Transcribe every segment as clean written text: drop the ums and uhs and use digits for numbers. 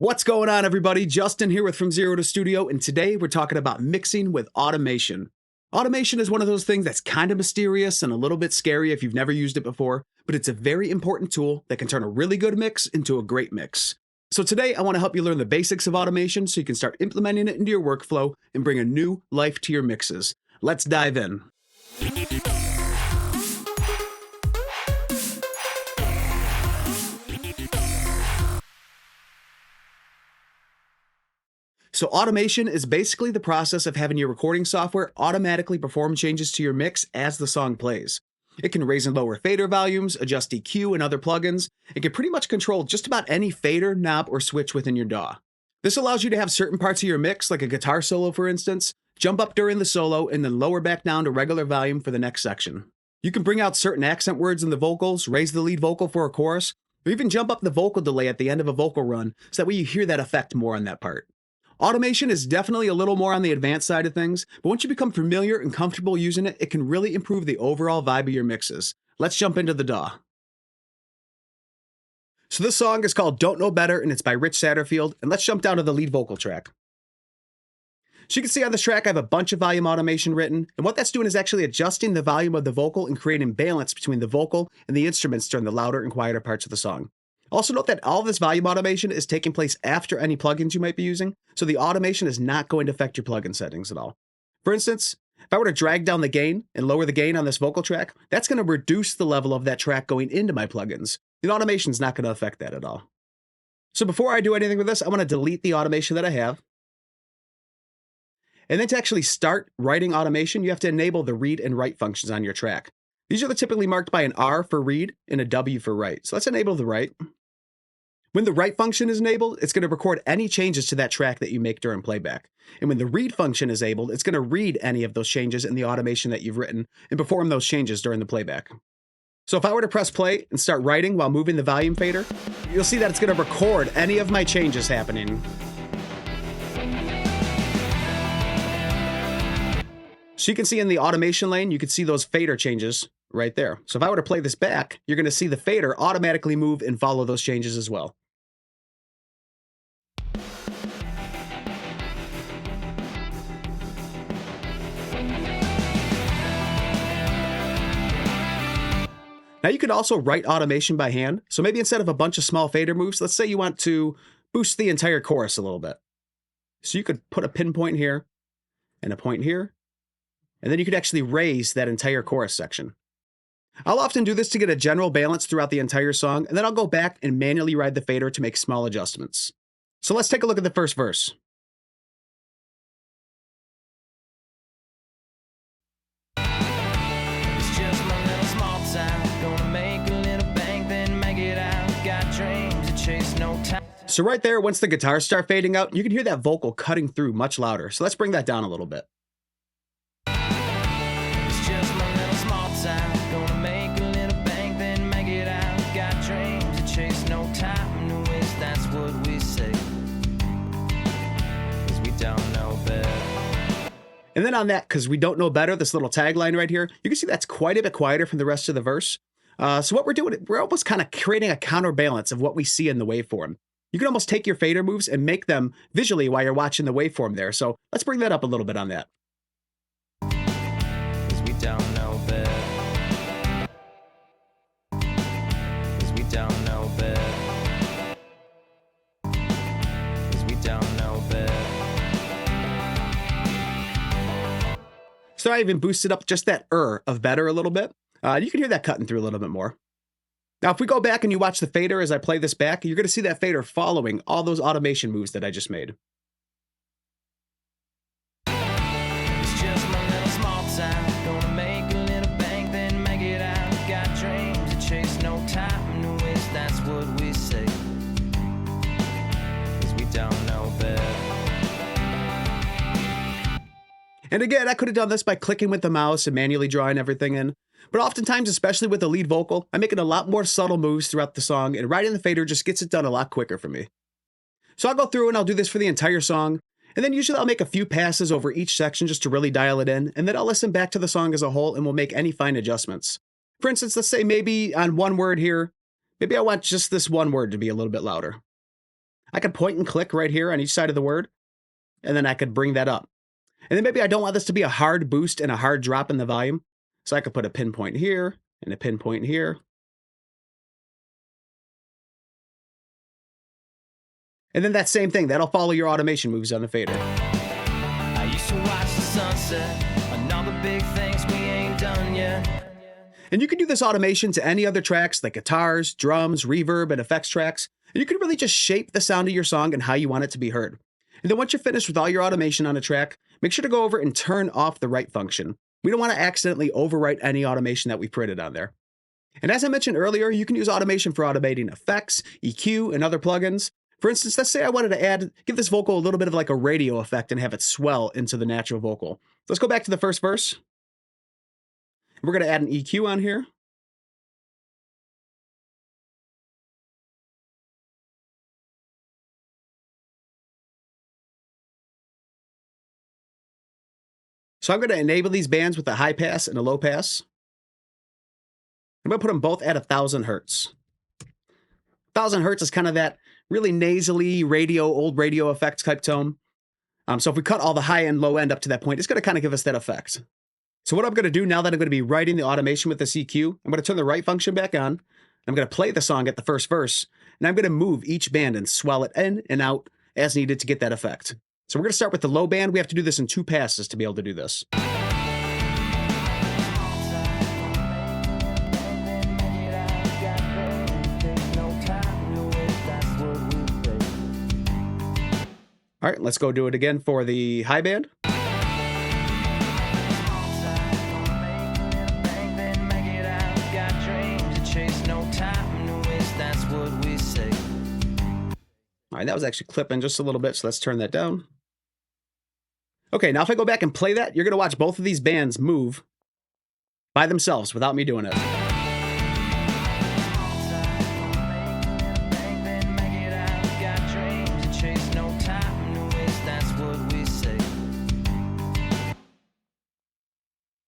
What's going on, everybody? Justin here with From Zero to Studio, and today we're talking about mixing with automation. Automation is one of those things that's kind of mysterious and a little bit scary if you've never used it before, but it's a very important tool that can turn a really good mix into a great mix. So today I want to help you learn the basics of automation so you can start implementing it into your workflow and bring a new life to your mixes. Let's dive in. So automation is basically the process of having your recording software automatically perform changes to your mix as the song plays. It can raise and lower fader volumes, adjust EQ and other plugins. It can pretty much control just about any fader, knob, or switch within your DAW. This allows you to have certain parts of your mix, like a guitar solo for instance, jump up during the solo and then lower back down to regular volume for the next section. You can bring out certain accent words in the vocals, raise the lead vocal for a chorus, or even jump up the vocal delay at the end of a vocal run so that way you hear that effect more on that part. Automation is definitely a little more on the advanced side of things, but once you become familiar and comfortable using it, it can really improve the overall vibe of your mixes. Let's jump into the DAW. So this song is called Don't Know Better, and it's by Rich Satterfield, and let's jump down to the lead vocal track. So you can see on this track I have a bunch of volume automation written, and what that's doing is actually adjusting the volume of the vocal and creating balance between the vocal and the instruments during the louder and quieter parts of the song. Also note that all of this volume automation is taking place after any plugins you might be using, so the automation is not going to affect your plugin settings at all. For instance, if I were to drag down the gain and lower the gain on this vocal track, that's going to reduce the level of that track going into my plugins. The automation is not going to affect that at all. So before I do anything with this, I want to delete the automation that I have. And then to actually start writing automation, you have to enable the read and write functions on your track. These are typically marked by an R for read and a W for write. So let's enable the write. When the write function is enabled, it's going to record any changes to that track that you make during playback. And when the read function is enabled, it's going to read any of those changes in the automation that you've written and perform those changes during the playback. So if I were to press play and start writing while moving the volume fader, you'll see that it's going to record any of my changes happening. So you can see in the automation lane, you can see those fader changes right there. So if I were to play this back, you're going to see the fader automatically move and follow those changes as well. Now you could also write automation by hand. So maybe instead of a bunch of small fader moves, let's say you want to boost the entire chorus a little bit. So you could put a pinpoint here and a point here, and then you could actually raise that entire chorus section. I'll often do this to get a general balance throughout the entire song, and then I'll go back and manually ride the fader to make small adjustments. So let's take a look at the first verse. It's just my little small town, gonna make a little bank, then make it out. Got dreams to chase, no time. So right there, once the guitars start fading out, you can hear that vocal cutting through much louder. So let's bring that down a little bit. It's just my little small town, gonna make a little bank, then make it out. Got dreams to chase, no time to waste. That's what we say, 'cause we don't know better. And then on that, because we don't know better, this little tagline right here, you can see that's quite a bit quieter from the rest of the verse. So what we're doing, we're almost kind of creating a counterbalance of what we see in the waveform. You can almost take your fader moves and make them visually while you're watching the waveform there. So let's bring that up a little bit on that. 'Cause we don't know better. 'Cause we don't know better. 'Cause we don't know better. So I even boosted up just that of better a little bit. You can hear that cutting through a little bit more. Now, if we go back and you watch the fader as I play this back, you're going to see that fader following all those automation moves that I just made. It's just my little small town, gonna make a little bank, then make it out. Got dreams to chase, no time to waste. That's what we say, 'cause we don't know better. And again, I could have done this by clicking with the mouse and manually drawing everything in. But oftentimes, especially with the lead vocal, I'm making a lot more subtle moves throughout the song, and riding the fader just gets it done a lot quicker for me. So I'll go through and I'll do this for the entire song, and then usually I'll make a few passes over each section just to really dial it in, and then I'll listen back to the song as a whole and we'll make any fine adjustments. For instance, let's say maybe on one word here, maybe I want just this one word to be a little bit louder. I could point and click right here on each side of the word, and then I could bring that up. And then maybe I don't want this to be a hard boost and a hard drop in the volume. So I could put a pinpoint here and a pinpoint here. And then that same thing, that'll follow your automation moves on the fader. I used to watch the sunset and all the big things we ain't done yet. And you can do this automation to any other tracks like guitars, drums, reverb, and effects tracks. And you can really just shape the sound of your song and how you want it to be heard. And then once you're finished with all your automation on a track, make sure to go over and turn off the write function. We don't want to accidentally overwrite any automation that we printed on there. And as I mentioned earlier, you can use automation for automating effects, EQ, and other plugins. For instance, let's say I wanted to give this vocal a little bit of like a radio effect and have it swell into the natural vocal. Let's go back to the first verse. We're going to add an EQ on here. So I'm going to enable these bands with a high pass and a low pass. I'm going to put them both at 1,000 hertz. 1,000 hertz is kind of that really nasally old radio effects type tone. So if we cut all the high and low end up to that point, it's going to kind of give us that effect. So what I'm going to do now that I'm going to be writing the automation with this EQ, I'm going to turn the write function back on. I'm going to play the song at the first verse, and I'm going to move each band and swell it in and out as needed to get that effect. So we're going to start with the low band. We have to do this in 2 passes to be able to do this. All right, let's go do it again for the high band. All right, that was actually clipping just a little bit, so let's turn that down. Okay, now if I go back and play that, you're going to watch both of these bands move by themselves without me doing it.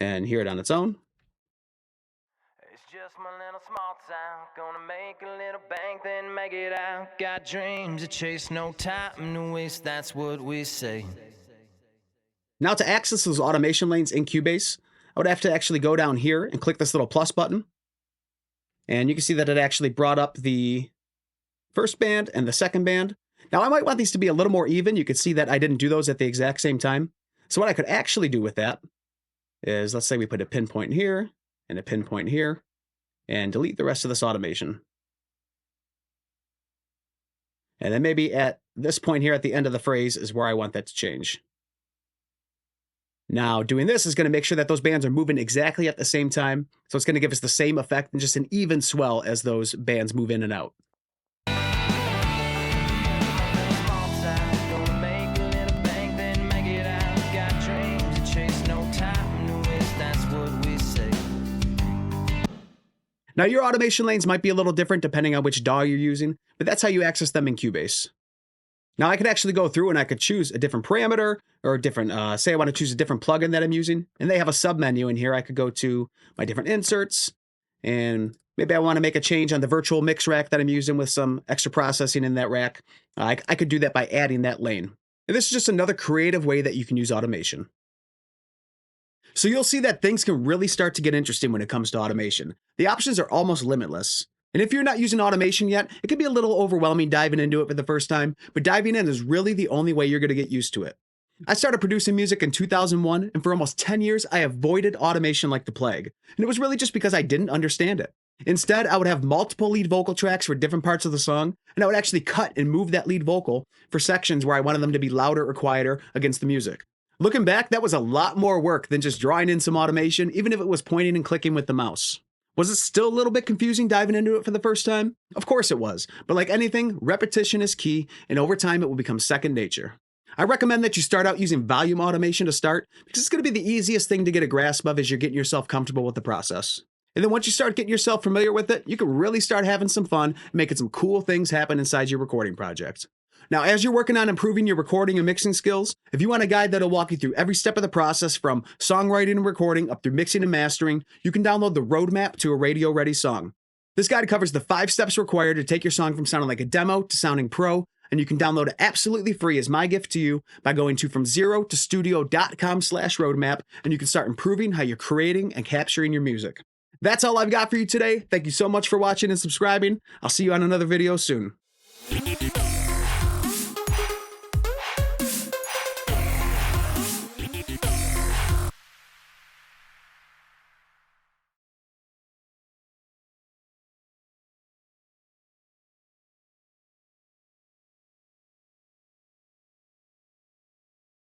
And hear it on its own. It's just my little small town, gonna make a little bank, then make it out. Got dreams to chase, no time to waste, that's what we say. Now to access those automation lanes in Cubase, I would have to actually go down here and click this little plus button. And you can see that it actually brought up the first band and the second band. Now I might want these to be a little more even. You can see that I didn't do those at the exact same time. So what I could actually do with that is, let's say we put a pinpoint here and a pinpoint here and delete the rest of this automation. And then maybe at this point here at the end of the phrase is where I want that to change. Now doing this is going to make sure that those bands are moving exactly at the same time. So it's going to give us the same effect and just an even swell as those bands move in and out. Now your automation lanes might be a little different depending on which DAW you're using, but that's how you access them in Cubase. Now I could actually go through and I could choose a different parameter or a different, say I want to choose a different plugin that I'm using, and they have a sub-menu in here. I could go to my different inserts, and maybe I want to make a change on the virtual mix rack that I'm using with some extra processing in that rack. I could do that by adding that lane. And this is just another creative way that you can use automation. So you'll see that things can really start to get interesting when it comes to automation. The options are almost limitless. And if you're not using automation yet, it can be a little overwhelming diving into it for the first time, but diving in is really the only way you're going to get used to it. I started producing music in 2001, and for almost 10 years, I avoided automation like the plague. And it was really just because I didn't understand it. Instead, I would have multiple lead vocal tracks for different parts of the song, and I would actually cut and move that lead vocal for sections where I wanted them to be louder or quieter against the music. Looking back, that was a lot more work than just drawing in some automation, even if it was pointing and clicking with the mouse. Was it still a little bit confusing diving into it for the first time? Of course it was, but like anything, repetition is key, and over time it will become second nature. I recommend that you start out using volume automation to start, because it's going to be the easiest thing to get a grasp of as you're getting yourself comfortable with the process. And then once you start getting yourself familiar with it, you can really start having some fun, making some cool things happen inside your recording project. Now, as you're working on improving your recording and mixing skills, if you want a guide that'll walk you through every step of the process from songwriting and recording up through mixing and mastering, you can download the Roadmap to a Radio-Ready Song. This guide covers the 5 steps required to take your song from sounding like a demo to sounding pro, and you can download it absolutely free as my gift to you by going to FromZeroToStudio.com/roadmap, and you can start improving how you're creating and capturing your music. That's all I've got for you today. Thank you so much for watching and subscribing. I'll see you on another video soon.